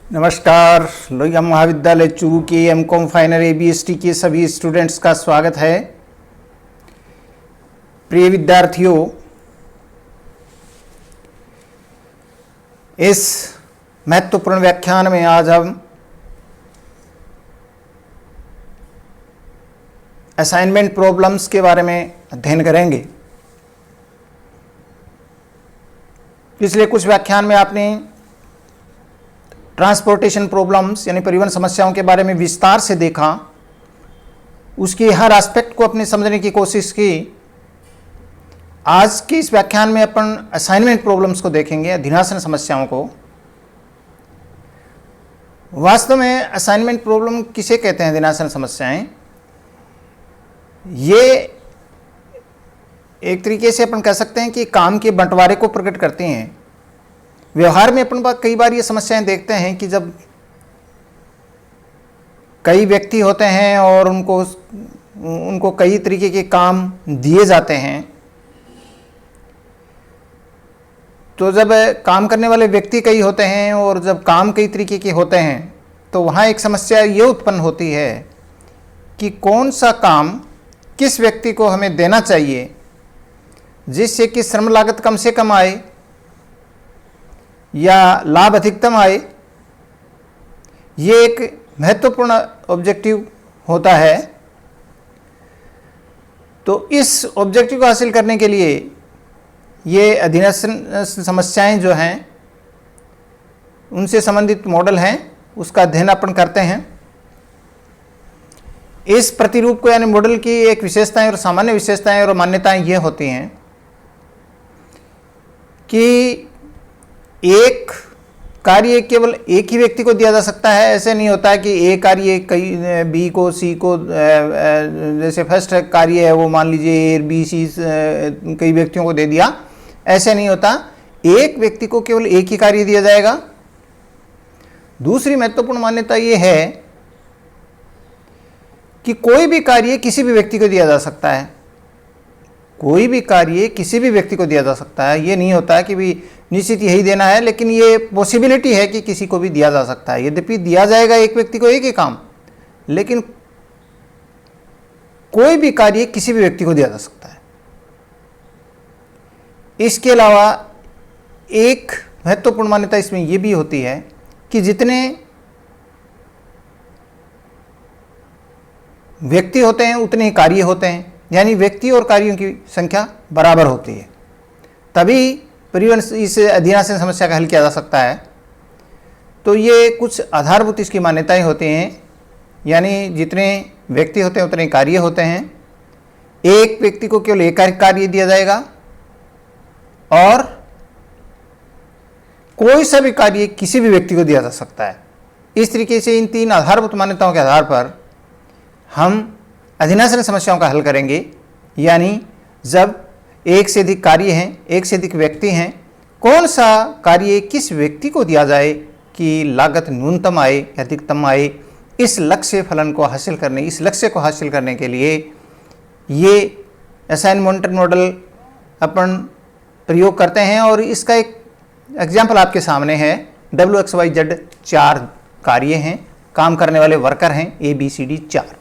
नमस्कार। लोहिया महाविद्यालय चूरू के एमकॉम फाइनल एबीएसटी के सभी स्टूडेंट्स का स्वागत है। प्रिय विद्यार्थियों, इस महत्वपूर्ण व्याख्यान में आज हम असाइनमेंट प्रॉब्लम्स के बारे में अध्ययन करेंगे। पिछले कुछ व्याख्यान में आपने ट्रांसपोर्टेशन प्रॉब्लम्स यानी परिवहन समस्याओं के बारे में विस्तार से देखा, उसकी हर एस्पेक्ट को अपने समझने की कोशिश की। आज के इस व्याख्यान में अपन असाइनमेंट प्रॉब्लम्स को देखेंगे, अधीनासन समस्याओं को। वास्तव में असाइनमेंट प्रॉब्लम किसे कहते हैं? अधीनासन समस्याएं ये एक तरीके से अपन कह सकते हैं कि काम के बंटवारे को प्रकट करती हैं। व्यवहार में अपन कई बार ये समस्याएं देखते हैं कि जब कई व्यक्ति होते हैं और उनको कई तरीके के काम दिए जाते हैं, तो जब काम करने वाले व्यक्ति कई होते हैं और जब काम कई तरीके के होते हैं तो वहाँ एक समस्या ये उत्पन्न होती है कि कौन सा काम किस व्यक्ति को हमें देना चाहिए जिससे कि श्रम लागत कम से कम आए या लाभ अधिकतम आए। ये एक महत्वपूर्ण ऑब्जेक्टिव होता है। तो इस ऑब्जेक्टिव को हासिल करने के लिए ये अधीनासन समस्याएं जो हैं उनसे संबंधित मॉडल हैं, उसका अध्ययन अपन करते हैं। इस प्रतिरूप को यानी मॉडल की एक विशेषताएं और सामान्य विशेषताएं और मान्यताएं ये होती हैं कि एक कार्य केवल एक ही व्यक्ति को दिया जा सकता है। ऐसे नहीं होता है कि एक कार्य कई बी को सी को, जैसे फर्स्ट कार्य है वो मान लीजिए ए बी सी कई व्यक्तियों को दे दिया, ऐसे नहीं होता। एक व्यक्ति को केवल एक ही कार्य दिया जाएगा। दूसरी महत्वपूर्ण मान्यता ये है कि कोई भी कार्य किसी भी व्यक्ति को दिया जा सकता है। कोई भी कार्य किसी भी व्यक्ति को दिया जा सकता है। ये नहीं होता है कि भी निश्चित यही देना है, लेकिन ये पॉसिबिलिटी है कि किसी को भी दिया जा सकता है। यद्यपि दिया जाएगा एक व्यक्ति को एक ही काम, लेकिन कोई भी कार्य किसी भी व्यक्ति को दिया जा सकता है। इसके अलावा एक महत्वपूर्ण मान्यता इसमें यह भी होती है कि जितने व्यक्ति होते हैं उतने ही कार्य होते हैं, यानी व्यक्ति और कार्यों की संख्या बराबर होती है, तभी परिवहन इस अधीनासन समस्या का हल किया जा सकता है। तो ये कुछ आधारभूत इसकी मान्यताएं होती हैं, यानी जितने व्यक्ति होते हैं उतने कार्य होते हैं। एक व्यक्ति को केवल एक कार्य दिया जाएगा और कोई सा भी कार्य किसी भी व्यक्ति को दिया जा सकता है। इस तरीके से इन तीन आधारभूत मान्यताओं के आधार पर हम अधीनासन समस्याओं का हल करेंगे। यानी जब एक से अधिक कार्य हैं, एक से अधिक व्यक्ति हैं, कौन सा कार्य किस व्यक्ति को दिया जाए कि लागत न्यूनतम आए या अधिकतम आए। इस लक्ष्य को हासिल करने के लिए ये असाइनमेंट मॉडल अपन प्रयोग करते हैं। और इसका एक एग्जाम्पल आपके सामने है। WXYZ 4 कार्य हैं, काम करने वाले वर्कर हैं ABCD 4।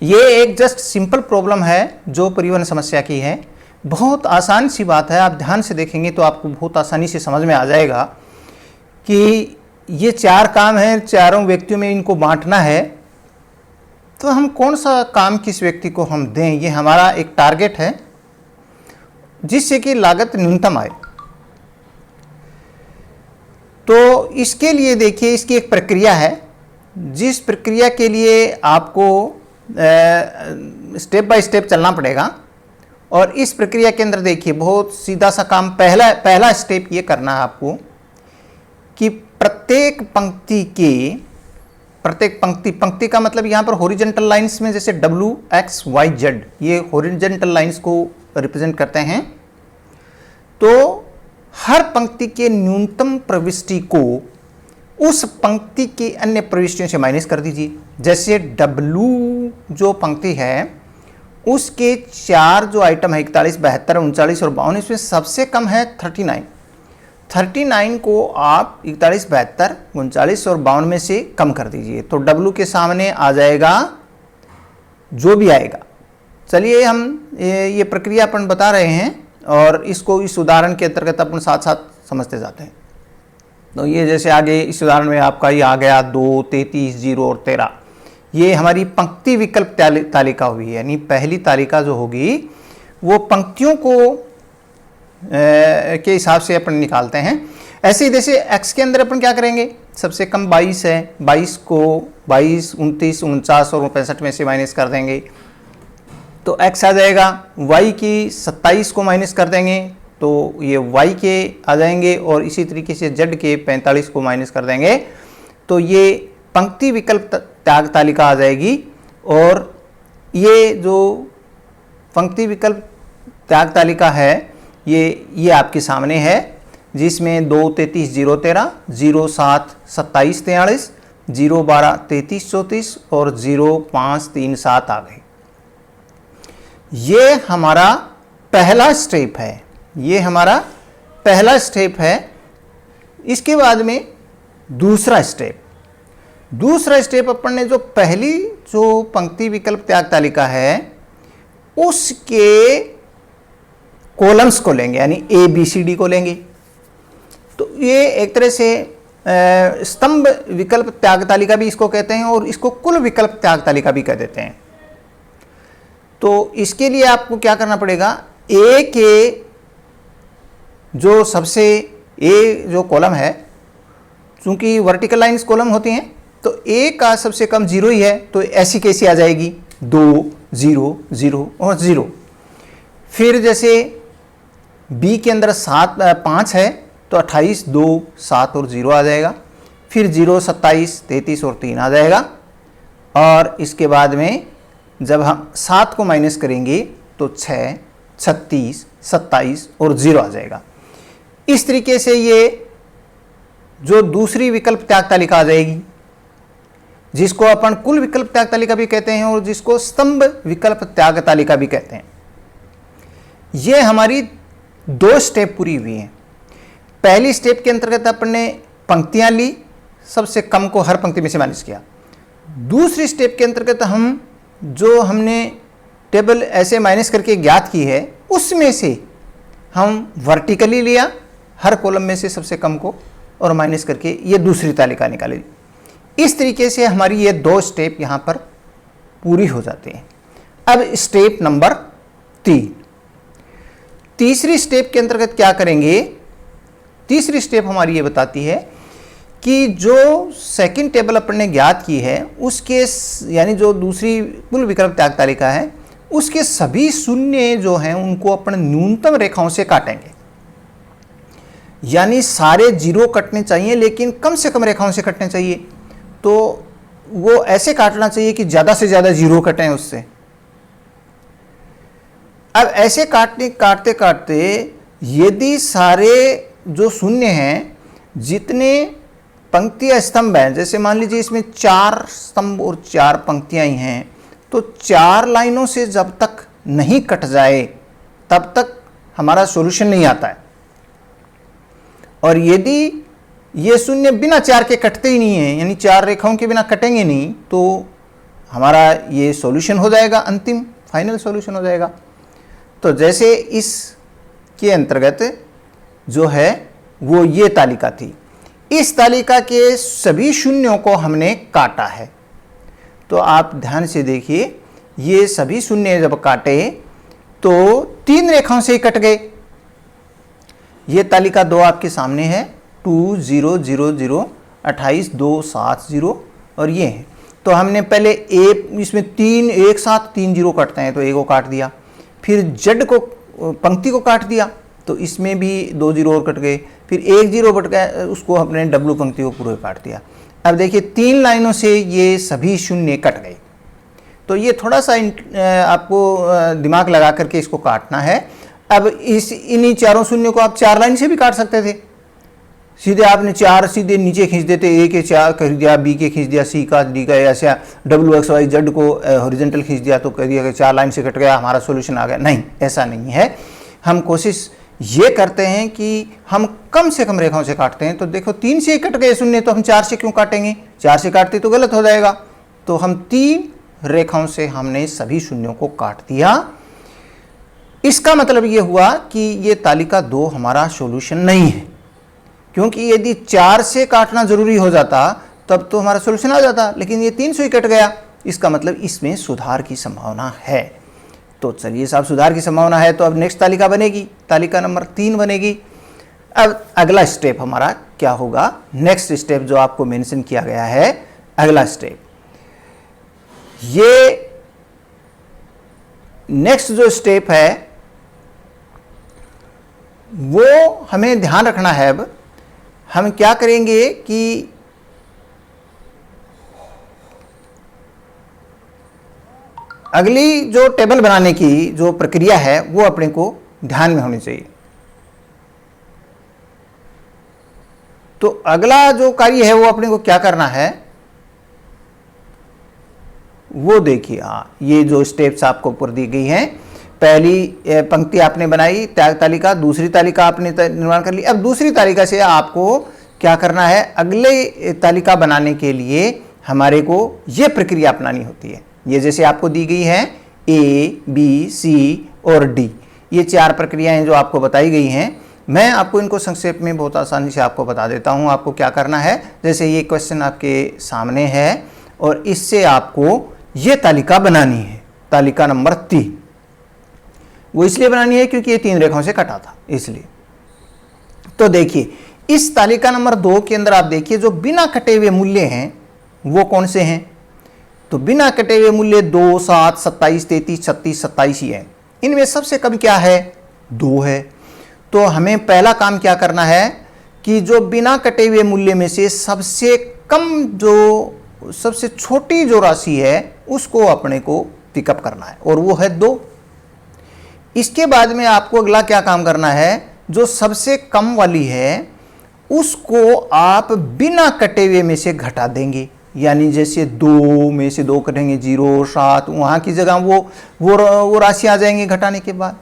ये एक जस्ट सिंपल प्रॉब्लम है जो परिवहन समस्या की है। बहुत आसान सी बात है, आप ध्यान से देखेंगे तो आपको बहुत आसानी से समझ में आ जाएगा कि ये 4 काम हैं, चारों व्यक्तियों में इनको बांटना है। तो हम कौन सा काम किस व्यक्ति को हम दें, ये हमारा एक टारगेट है जिससे कि लागत न्यूनतम आए। तो इसके लिए देखिए, इसकी एक प्रक्रिया है जिस प्रक्रिया के लिए आपको स्टेप बाय स्टेप चलना पड़ेगा। और इस प्रक्रिया के अंदर देखिए बहुत सीधा सा काम, पहला स्टेप ये करना है आपको कि प्रत्येक पंक्ति का मतलब यहाँ पर हॉरिजॉन्टल लाइंस में जैसे WXYZ ये हॉरिजॉन्टल लाइंस को रिप्रेजेंट करते हैं। तो हर पंक्ति के न्यूनतम प्रविष्टि को उस पंक्ति के अन्य प्रविष्टियों से माइनस कर दीजिए। जैसे W जो पंक्ति है उसके 4 जो आइटम है 41, 72, 39 और 52, इसमें सबसे कम है 39। 39 को आप 41, 72, 39 और 52 में से कम कर दीजिए तो W के सामने आ जाएगा जो भी आएगा। चलिए हम ये प्रक्रिया अपन बता रहे हैं और इसको इस उदाहरण के अंतर्गत अपन साथ साथ समझते जाते हैं। तो ये जैसे आगे इस उदाहरण में आपका ये आ गया 2, 33, 0 और 13, ये हमारी पंक्ति विकल्प तालिका हुई, यानी पहली तालिका जो होगी वो पंक्तियों को के हिसाब से अपन निकालते हैं। ऐसे ही जैसे x के अंदर अपन क्या करेंगे, सबसे कम 22 है, 22 को 22, 29, 49 और 65 में से माइनस कर देंगे तो x आ जाएगा। y की 27 को माइनस कर देंगे तो ये y के आ जाएंगे और इसी तरीके से z के 45 को माइनस कर देंगे तो ये पंक्ति विकल्प त्याग तालिका आ जाएगी। और ये जो पंक्ति विकल्प त्याग तालिका है ये आपके सामने है, जिसमें 2, 33, 0, 13, 0, 7, 27, 43, 0, 12, 33, 34 और 0, 5, 3, 7 आ गए। ये हमारा पहला स्टेप है, ये हमारा पहला स्टेप है। इसके बाद में दूसरा स्टेप अपन ने जो पहली जो पंक्ति विकल्प त्याग तालिका है उसके कॉलम्स को लेंगे, यानी A, B, C, D को लेंगे। तो ये एक तरह से स्तंभ विकल्प त्याग तालिका भी इसको कहते हैं और इसको कुल विकल्प त्याग तालिका भी कह देते हैं। तो इसके लिए आपको क्या करना पड़ेगा, A के जो सबसे A जो कॉलम है, चूंकि वर्टिकल लाइंस कॉलम होती हैं तो A का सबसे कम 0 ही है तो ऐसी कैसी आ जाएगी 2, 0, 0 और 0। फिर जैसे B के अंदर 5 है तो 28, 2, 7 और 0 आ जाएगा। फिर 0, 27, 33 और 3 आ जाएगा। और इसके बाद में जब हम 7 को माइनस करेंगे तो 6, 36, 27 और 0 आ जाएगा। इस तरीके से ये जो दूसरी विकल्प त्याग तालिका आ जाएगी, जिसको अपन कुल विकल्प त्याग तालिका भी कहते हैं और जिसको स्तंभ विकल्प त्याग तालिका भी कहते हैं। ये हमारी 2 स्टेप पूरी हुई हैं। पहली स्टेप के अंतर्गत अपन ने पंक्तियां ली, सबसे कम को हर पंक्ति में से माइनस किया। दूसरी स्टेप के अंतर्गत हम जो हमने टेबल ऐसे माइनस करके ज्ञात की है उसमें से हम वर्टिकली लिया, हर कॉलम में से सबसे कम को, और माइनस करके ये दूसरी तालिका निकाली। इस तरीके से हमारी ये 2 स्टेप यहाँ पर पूरी हो जाती हैं। अब स्टेप नंबर 3, तीसरी स्टेप के अंतर्गत क्या करेंगे। तीसरी स्टेप हमारी ये बताती है कि जो सेकंड टेबल अपन ने ज्ञात की है उसके, यानी जो दूसरी कुल विकल्प त्याग तालिका है उसके सभी शून्य जो हैं उनको अपन न्यूनतम रेखाओं से काटेंगे। यानी सारे 0 कटने चाहिए लेकिन कम से कम रेखाओं से कटने चाहिए। तो वो ऐसे काटना चाहिए कि ज़्यादा से ज़्यादा 0 कटें उससे। अब ऐसे काटते काटते यदि सारे जो शून्य हैं, जितने पंक्तियाँ स्तंभ हैं, जैसे मान लीजिए इसमें 4 स्तंभ और 4 पंक्तियाँ ही हैं, तो 4 लाइनों से जब तक नहीं कट जाए तब तक हमारा सॉल्यूशन नहीं आता है। और यदि ये शून्य बिना 4 के कटते ही नहीं है, यानी 4 रेखाओं के बिना कटेंगे नहीं, तो हमारा ये सॉल्यूशन हो जाएगा, अंतिम फाइनल सॉल्यूशन हो जाएगा। तो जैसे इस के अंतर्गत जो है वो ये तालिका थी, इस तालिका के सभी शून्यों को हमने काटा है। तो आप ध्यान से देखिए, ये सभी शून्य जब काटे तो 3 रेखाओं से ही कट गए। ये तालिका 2 आपके सामने है, 2, 0, 0, 0, 28, 2, 7, 0 और ये है। तो हमने पहले इसमें 3 एक साथ 3 0 कटते हैं तो एक को काट दिया। फिर जेड को पंक्ति को काट दिया तो इसमें भी 2 0 और कट गए। फिर 1 0 बट गया, उसको हमने डब्लू पंक्ति को पूरे काट दिया। अब देखिए 3 लाइनों से ये सभी शून्य कट गए। तो ये थोड़ा सा आपको दिमाग लगा करके इसको काटना है। अब इन्हीं चारों शून्यों को आप 4 लाइन से भी काट सकते थे। सीधे आपने 4 सीधे नीचे खींच देते, ए के 4 कर दिया, बी के खींच दिया, सी का, डी का, ऐसा डब्ल्यू एक्स वाई जेड को हॉरिजॉन्टल खींच दिया तो कह दिया कि 4 लाइन से कट गया, हमारा सॉल्यूशन आ गया। नहीं, ऐसा नहीं है। हम कोशिश ये करते हैं कि हम कम से कम रेखाओं से काटते हैं। तो देखो 3 से कट गए शून्य, तो हम 4 से क्यों काटेंगे? 4 से काटते तो गलत हो जाएगा। तो हम 3 रेखाओं से हमने सभी शून्यों को काट दिया। इसका मतलब ये हुआ कि ये तालिका 2 हमारा सॉल्यूशन नहीं है, क्योंकि यदि 4 से काटना जरूरी हो जाता तब तो हमारा सॉल्यूशन आ जाता, लेकिन ये 3 से ही कट गया। इसका मतलब इसमें सुधार की संभावना है। तो चलिए साहब, सुधार की संभावना है तो अब नेक्स्ट तालिका बनेगी, तालिका नंबर 3 बनेगी। अब अगला स्टेप हमारा क्या होगा? नेक्स्ट स्टेप जो आपको मेंशन किया गया है, अगला स्टेप, ये नेक्स्ट जो स्टेप है वो हमें ध्यान रखना है। अब हम क्या करेंगे कि अगली जो टेबल बनाने की जो प्रक्रिया है वो अपने को ध्यान में होनी चाहिए। तो अगला जो कार्य है वो अपने को क्या करना है वो देखिए। हाँ, ये जो स्टेप्स आपको ऊपर दी गई हैं, पहली पंक्ति आपने बनाई त्याग तालिका, दूसरी तालिका आपने निर्माण कर ली। अब दूसरी तालिका से आपको क्या करना है? अगले तालिका बनाने के लिए हमारे को ये प्रक्रिया अपनानी होती है। ये जैसे आपको दी गई है A, B, C और D, ये 4 प्रक्रियाएं जो आपको बताई गई हैं। मैं आपको इनको संक्षेप में बहुत आसानी से आपको बता देता हूं। आपको क्या करना है, जैसे ये क्वेश्चन आपके सामने है और इससे आपको ये तालिका बनानी है, तालिका नंबर 3। वो इसलिए बनानी है क्योंकि ये 3 रेखाओं से कटा था, इसलिए। तो देखिए इस तालिका नंबर 2 के अंदर आप देखिए जो बिना कटे हुए मूल्य हैं वो कौन से हैं? तो बिना कटे हुए मूल्य 2, 7, 27, 33, 36, 27 ही है। इनमें सबसे कम क्या है? 2 है। तो हमें पहला काम क्या करना है कि जो बिना कटे हुए मूल्य में से सबसे कम, जो सबसे छोटी जो राशि है उसको अपने को पिकअप करना है, और वो है 2। इसके बाद में आपको अगला क्या काम करना है? जो सबसे कम वाली है उसको आप बिना कटे हुए में से घटा देंगे। यानी जैसे 2 में से 2 कटेंगे, 0, 7, वहाँ की जगह वो राशि आ जाएंगे घटाने के बाद।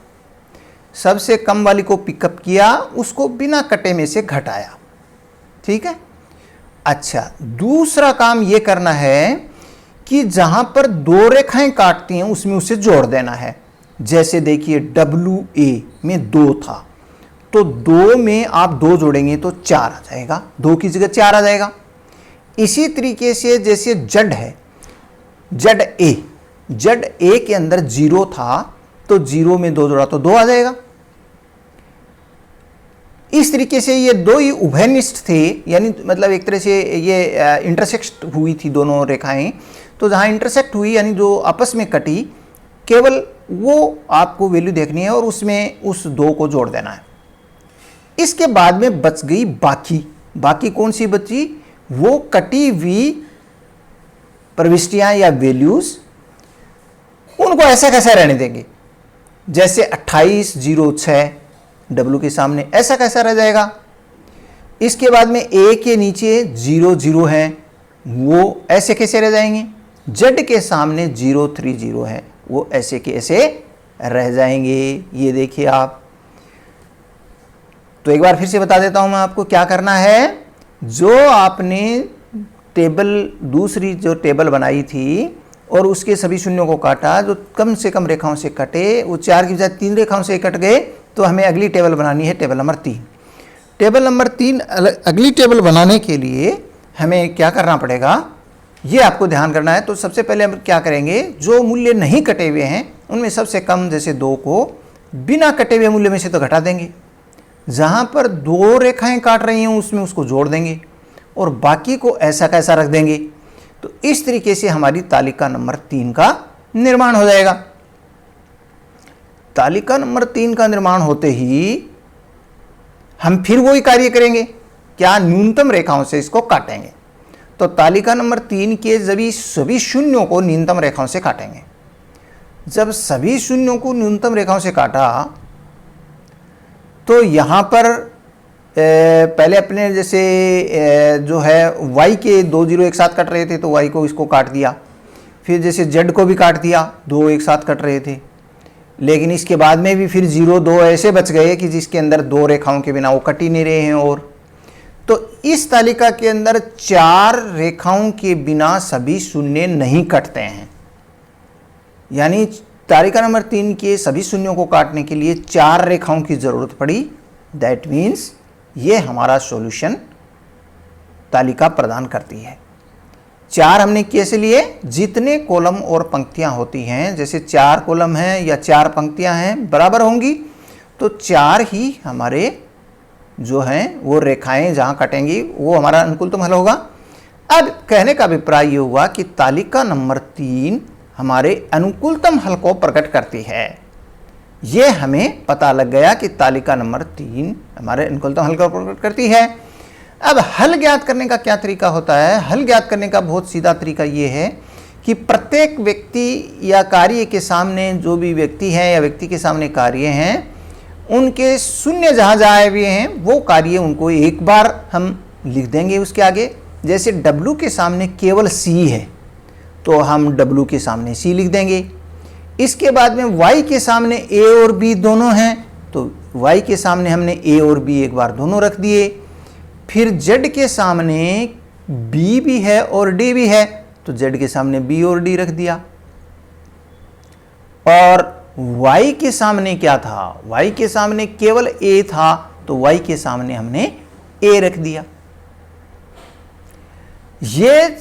सबसे कम वाली को पिकअप किया, उसको बिना कटे में से घटाया। ठीक है। अच्छा, दूसरा काम ये करना है कि जहाँ पर 2 रेखाएं काटती हैं उसमें उसे जोड़ देना है। जैसे देखिए WA में 2 था, तो 2 में आप 2 जोड़ेंगे तो 4 आ जाएगा, 2 की जगह 4 आ जाएगा। इसी तरीके से जैसे जड है, जड ए के अंदर 0 था, तो 0 में 2 जोड़ा तो 2 आ जाएगा। इस तरीके से ये 2 ही उभयनिष्ठ थे, यानी मतलब एक तरह से ये इंटरसेक्ट हुई थी दोनों रेखाएं। तो जहां इंटरसेक्ट हुई यानी जो आपस में कटी, केवल वो आपको वैल्यू देखनी है और उसमें उस 2 को जोड़ देना है। इसके बाद में बच गई बाकी कौन सी बची? वो कटी हुई प्रविष्टियां या वैल्यूज, उनको ऐसा कैसा रहने देंगे। जैसे 2806 W के सामने ऐसा कैसा रह जाएगा। इसके बाद में A के नीचे 00 है, वो ऐसे कैसे रह जाएंगे। Z के सामने 030 है, वो ऐसे के ऐसे रह जाएंगे। ये देखिए आप। तो एक बार फिर से बता देता हूं मैं आपको क्या करना है। जो आपने दूसरी जो टेबल बनाई थी और उसके सभी शून्यों को काटा, जो कम से कम रेखाओं से कटे, वो 4 की बजाय 3 रेखाओं से कट गए, तो हमें अगली टेबल बनानी है, टेबल नंबर 3। टेबल नंबर 3, अगली टेबल बनाने के लिए हमें क्या करना पड़ेगा, ये आपको ध्यान करना है। तो सबसे पहले हम क्या करेंगे, जो मूल्य नहीं कटे हुए हैं उनमें सबसे कम जैसे 2 को बिना कटे हुए मूल्य में से तो घटा देंगे। जहां पर 2 रेखाएं काट रही हैं उसमें उसको जोड़ देंगे और बाकी को ऐसा कैसा रख देंगे। तो इस तरीके से हमारी तालिका नंबर 3 का निर्माण हो जाएगा। तालिका नंबर 3 का निर्माण होते ही हम फिर वही कार्य करेंगे, क्या, न्यूनतम रेखाओं से इसको काटेंगे। तो तालिका नंबर 3 के सभी शून्यों को न्यूनतम रेखाओं से काटेंगे। जब सभी शून्यों को न्यूनतम रेखाओं से काटा तो यहां पर पहले अपने जैसे जो है y के 2 0 एक साथ कट रहे थे तो y को इसको काट दिया। फिर जैसे z को भी काट दिया, 2 एक साथ कट रहे थे। लेकिन इसके बाद में भी फिर 0 2 ऐसे बच गए कि जिसके अंदर 2 रेखाओं के बिना वो कट ही नहीं रहे हैं। और तो इस तालिका के अंदर 4 रेखाओं के बिना सभी शून्य नहीं कटते हैं, यानी तालिका नंबर 3 के सभी शून्यों को काटने के लिए 4 रेखाओं की जरूरत पड़ी। दैट मीन्स ये हमारा सॉल्यूशन तालिका प्रदान करती है। 4 हमने कैसे लिए, जितने कॉलम और पंक्तियां होती हैं, जैसे 4 कॉलम हैं या 4 पंक्तियां हैं बराबर होंगी, तो 4 ही हमारे जो हैं वो रेखाएं जहां कटेंगी वो हमारा अनुकूलतम हल होगा। अब कहने का अभिप्राय ये हुआ कि तालिका नंबर 3 हमारे अनुकूलतम हल को प्रकट करती है। ये हमें पता लग गया कि तालिका नंबर 3 हमारे अनुकूलतम हल को प्रकट करती है। अब हल ज्ञात करने का क्या तरीका होता है? हल ज्ञात करने का बहुत सीधा तरीका ये है कि प्रत्येक व्यक्ति या कार्य के सामने, जो भी व्यक्ति है या व्यक्ति के सामने कार्य हैं, उनके शून्य जहाँ जहाँ आए हुए हैं वो कार्य उनको एक बार हम लिख देंगे उसके आगे। जैसे W के सामने केवल C है तो हम W के सामने C लिख देंगे। इसके बाद में Y के सामने A और B दोनों हैं तो Y के सामने हमने A और B एक बार दोनों रख दिए। फिर Z के सामने B भी है और D भी है तो Z के सामने B और D रख दिया। और Y के सामने क्या था? Y के सामने केवल A था तो Y के सामने हमने A रख दिया। ये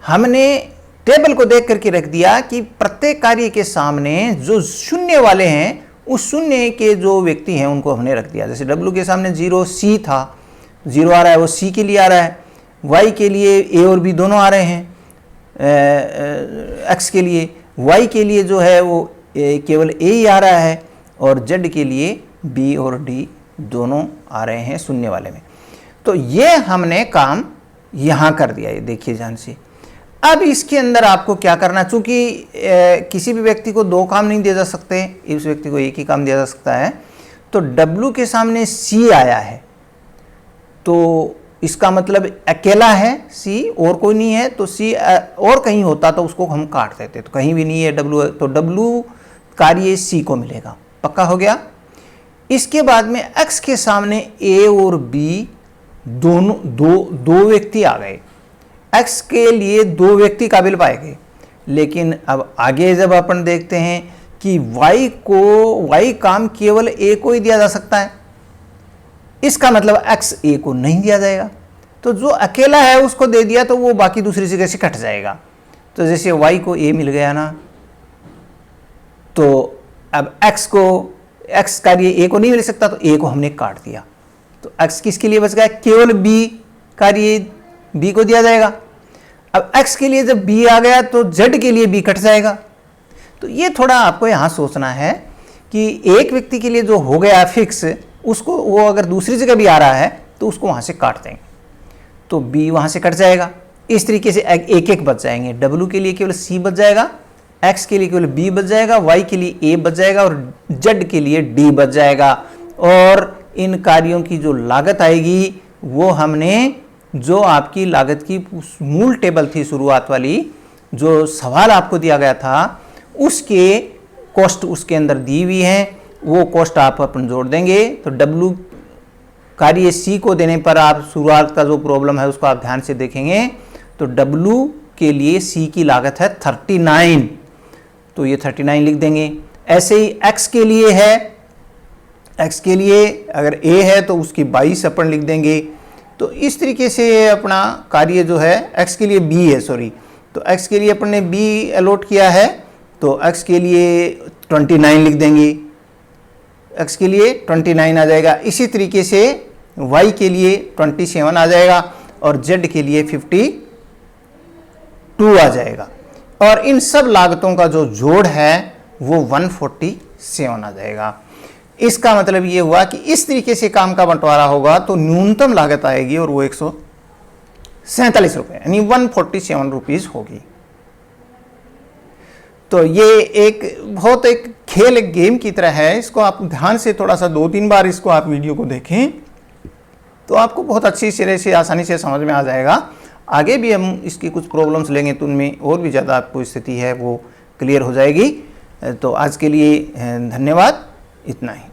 हमने टेबल को देख करके रख दिया कि प्रत्येक कार्य के सामने जो शून्य वाले हैं उस शून्य के जो व्यक्ति हैं उनको हमने रख दिया। जैसे W के सामने 0 C था, 0 आ रहा है वो C के लिए आ रहा है। Y के लिए A और B दोनों आ रहे हैं, X के लिए, Y के लिए जो है वो केवल A ही आ रहा है और Z के लिए B और D दोनों आ रहे हैं शून्य वाले में। तो ये हमने काम यहाँ कर दिया। ये देखिए ध्यान से। अब इसके अंदर आपको क्या करना, चूंकि किसी भी व्यक्ति को 2 काम नहीं दिए जा सकते, इस व्यक्ति को एक ही काम दिया जा सकता है। तो W के सामने C आया है तो इसका मतलब अकेला है C, और कोई नहीं है। तो C और कहीं होता तो उसको हम काट देते, तो कहीं भी नहीं है W, तो W कार्य C को मिलेगा। पक्का हो गया। इसके बाद में X के सामने A और B दोनों दो व्यक्ति आ गए। X के लिए 2 व्यक्ति काबिल पाए गए। लेकिन अब आगे जब अपन देखते हैं कि Y काम केवल A को ही दिया जा सकता है, इसका मतलब X A को नहीं दिया जाएगा। तो जो अकेला है उसको दे दिया तो वो बाकी दूसरी जगह से कट जाएगा। तो जैसे Y को A मिल गया ना, तो अब X कार्य A को नहीं मिल सकता तो A को हमने काट दिया। तो X किसके लिए बच गया? केवल B कार्य B को दिया जाएगा। अब X के लिए जब B आ गया तो Z के लिए B कट जाएगा। तो ये थोड़ा आपको यहाँ सोचना है कि एक व्यक्ति के लिए जो हो गया फिक्स, उसको वो अगर दूसरी जगह भी आ रहा है तो उसको वहाँ से काट देंगे तो B वहाँ से कट जाएगा। इस तरीके से एक एक बच जाएंगे। W के लिए केवल C बच जाएगा, X के लिए केवल B बच जाएगा, Y के लिए A बच जाएगा और Z के लिए D बच जाएगा। और इन कार्यों की जो लागत आएगी वो हमने, जो आपकी लागत की मूल टेबल थी शुरुआत वाली, जो सवाल आपको दिया गया था, उसके कॉस्ट उसके अंदर दी हुई है। वो कॉस्ट आप अपन जोड़ देंगे। तो W कार्य C को देने पर आप शुरुआत का जो प्रॉब्लम है उसको आप ध्यान से देखेंगे तो W के लिए C की लागत है 39, तो ये 39 लिख देंगे। ऐसे ही X के लिए है, X के लिए अगर A है तो उसकी 22 अपन लिख देंगे। तो इस तरीके से अपना कार्य जो है, X के लिए B है, सॉरी, तो X के लिए अपन ने B अलॉट किया है तो X के लिए 29 लिख देंगे, X के लिए 29 आ जाएगा। इसी तरीके से Y के लिए 27 आ जाएगा और Z के लिए 52 आ जाएगा। और इन सब लागतों का जो जोड़ है वो 147 आ जाएगा। इसका मतलब ये हुआ कि इस तरीके से काम का बंटवारा होगा तो न्यूनतम लागत आएगी और वो 147 रुपये यानी 147 रुपीज होगी। तो ये एक बहुत एक खेल, एक गेम की तरह है। इसको आप ध्यान से थोड़ा सा 2-3 बार इसको आप वीडियो को देखें तो आपको बहुत अच्छी तरह से आसानी से समझ में आ जाएगा। आगे भी हम इसकी कुछ प्रॉब्लम्स लेंगे तो उनमें और भी ज़्यादा आपको स्थिति है वो क्लियर हो जाएगी। तो आज के लिए धन्यवाद, इतना ही।